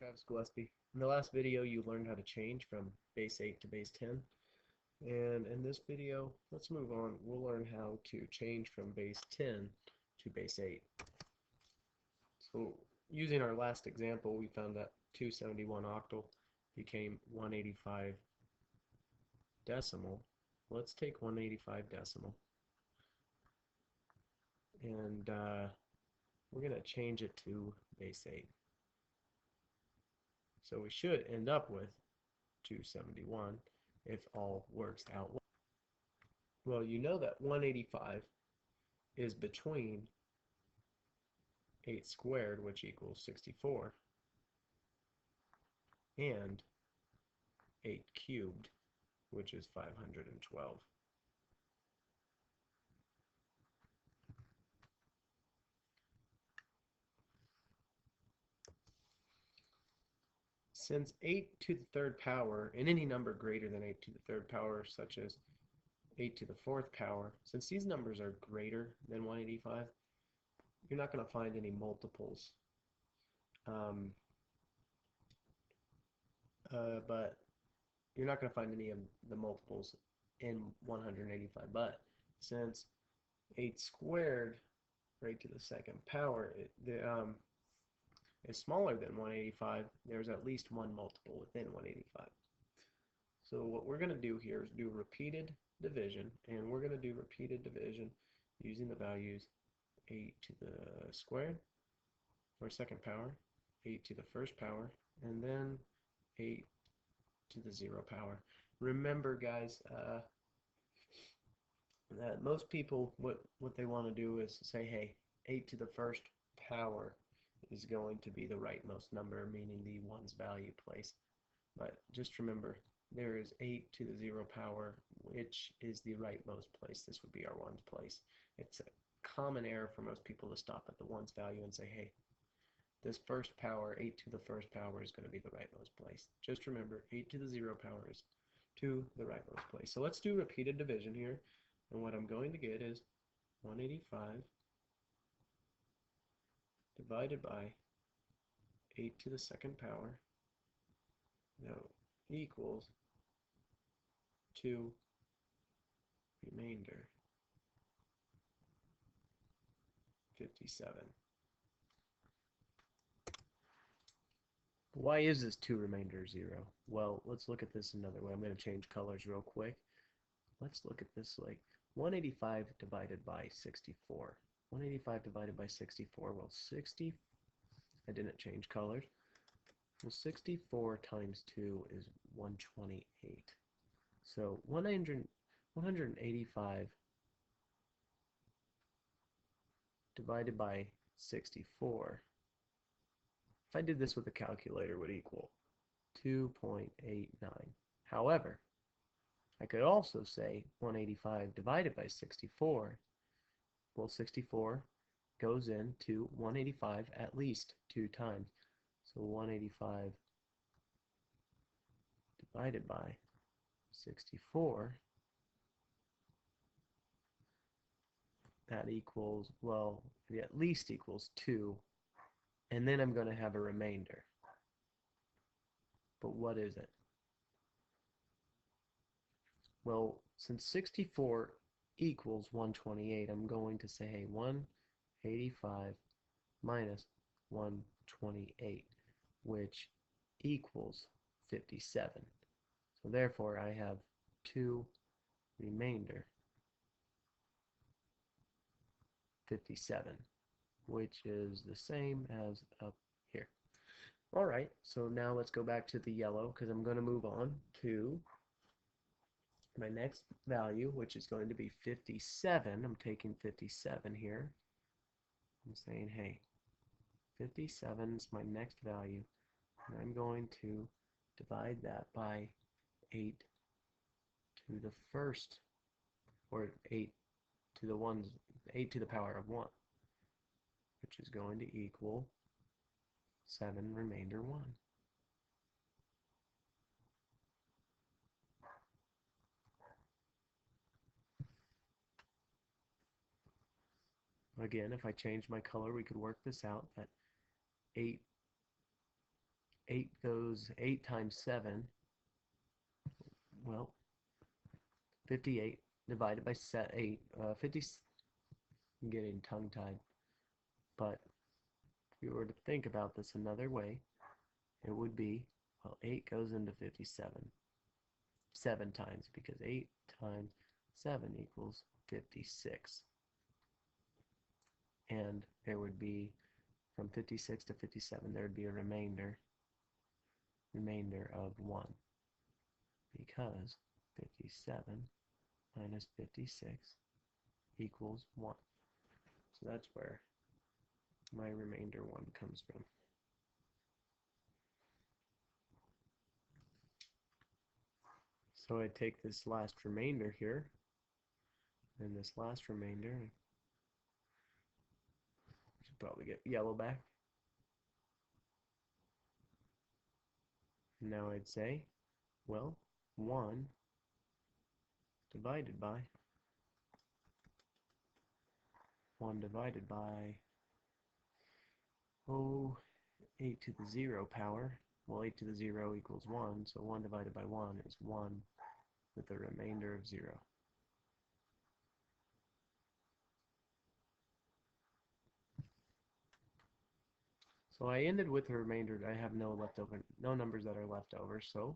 Travis Gillespie. In the last video, you learned how to change from base 8 to base 10. And in this video, let's move on. We'll learn how to change from base 10 to base 8. So using our last example, we found that 271 octal became 185 decimal. Let's take 185 decimal. And we're going to change it to base 8. So we should end up with 271 if all works out well. Well, you know that 185 is between 8 squared, which equals 64, and 8 cubed, which is 512. Since 8 to the third power, and any number greater than 8 to the third power, such as 8 to the fourth power, since these numbers are greater than 185, you're not going to find any multiples. But you're not going to find any of the multiples in 185. But since 8 squared, right to the second power, is smaller than 185, there's at least one multiple within 185. So what we're going to do here is do repeated division, and we're going to do repeated division using the values 8 to the squared, or second power, 8 to the first power, and then 8 to the 0 power. Remember, guys, that most people, what they want to do is say, hey, 8 to the first power is going to be the rightmost number, meaning the ones value place. But just remember, there is 8 to the 0 power, which is the rightmost place. This would be our ones place. It's a common error for most people to stop at the ones value and say, hey, this first power, 8 to the first power, is going to be the rightmost place. Just remember, 8 to the 0 power is to the rightmost place. So let's do repeated division here. And what I'm going to get is 185 divided by 8 to the second power, equals 2 remainder 57. Why is this 2 remainder 0? Well, let's look at this another way. I'm going to change colors real quick. Let's look at this like 185 divided by 64. 185 divided by 64. Well, I didn't change colors. Well, 64 times 2 is 128. So 185 divided by 64. If I did this with a calculator, would equal 2.89. However, I could also say 185 divided by 64. Well, 64 goes into 185 at least 2 times. So 185 divided by 64, that equals, well, it at least equals 2. And then I'm going to have a remainder. But what is it? Well, since 64 equals 128, I'm going to say, hey, 185 minus 128, which equals 57. So therefore, I have 2 remainder 57, which is the same as up here. Alright, so now let's go back to the yellow, because I'm going to move on to my next value, which is going to be 57. I'm taking 57 here. I'm saying, hey, 57 is my next value, and I'm going to divide that by 8 to the first, or 8 to the ones, 8 to the power of 1, which is going to equal 7 remainder 1. Again, if I change my color, we could work this out, that 8 8 times 7, well, 58 divided by 8, 50, I'm getting tongue-tied, but if you were to think about this another way, it would be, well, 8 goes into 57 7 times, because 8 times 7 equals 56. And there would be, from 56 to 57, there would be a remainder of 1, because 57 minus 56 equals 1. So that's where my remainder 1 comes from. So I take this last remainder here, and this last remainder, I should probably get yellow back. Now I'd say, well, 1 divided by 8 to the 0 power. Well, 8 to the 0 equals 1, so 1 divided by 1 is 1 with a remainder of 0. So I ended with a remainder. I have no numbers that are left over, so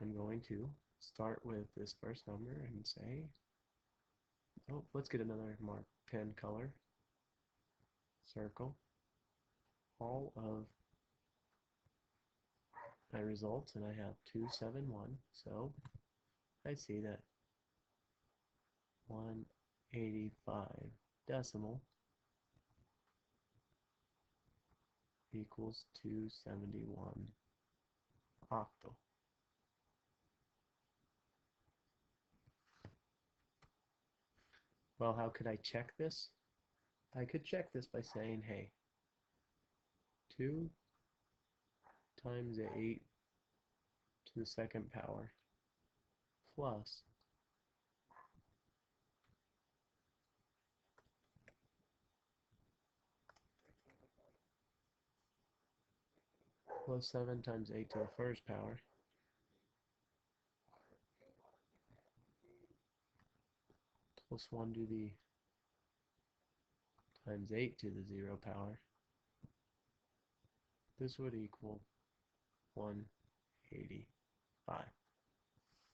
I'm going to start with this first number and say, oh, let's get another pen color, circle, all of my results, and I have 271, so I see that 185 decimal equals 271 octal. Well, how could I check this? I could check this by saying, hey, 2 times 8 to the second power plus 7 times 8 to the first power plus 1 to the times 8 to the 0 power. This would equal 185.